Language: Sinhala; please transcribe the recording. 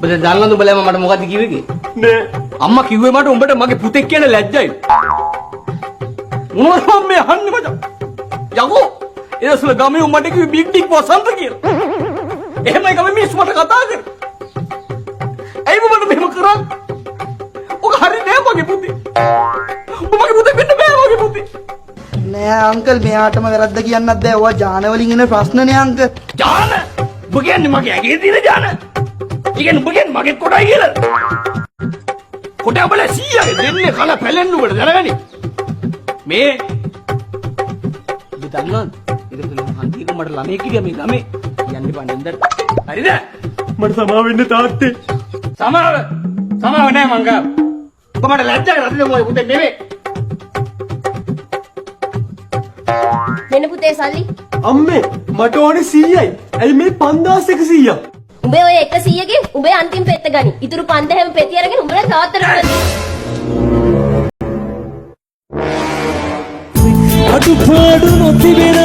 බද දන්නවද උඹලා මට මොකද්ද කිව්වේ? නෑ. අම්මා කිව්වේ මට උඹට මගේ පුතෙක් කියන ලැජ්ජයි. මොනවද මම මේ අහන්නේ මචං? යකෝ එදසල ගමේ උඹට කිව්වේ බිග් ඩික් වසන්ත කියලා. එහෙමයි ගමේ මිනිස්සු මට කතා කරේ. ඇයි මම මෙහෙම කරන්නේ? ඔක හරි නෑ මගේ පුතේ. මගේ පුතේ වෙන්න බෑ මගේ පුතේ. නෑ අංකල් මෙයාටම වැරද්ද කියන්නත් බෑ. ඔයා ජාන වලින් එන ප්‍රශ්නනේ අංකල්. ජාන? ඔබ කියන්නේ මගේ ඇගේ තියෙන ජාන? ඉතින් ඔබ කියන්නේ මගේ කොටයි කියලා. කොටය ඔබලා 100ගේ දෙන්නේ කල පැලෙන්න උඹට දැනගනි. මේ ඔබ දන්නවද? ඉතින් හන්දික මට ළමයි කිරියා මේ ගමේ යන්න බෑ නේද? හරිද? මට සමාව වෙන්න තාත්තේ. සමාව නෑ මං ගාව. ඔබ මට ලැජ්ජා කරලා දෙන්න පුතේ නෙමෙයි. මෙන්න පුතේ සල්ලි. අම්මේ මට ඕනේ 100යි. ඇයි මේ 5100ක්? උඹේ ඔය 100කින් උඹේ අන්තිම පෙත්ත ගනි. ඉතුරු 5000ම පෙති අරගෙන උඹලා තාත්තට අඩුපාඩු නොතිබෙන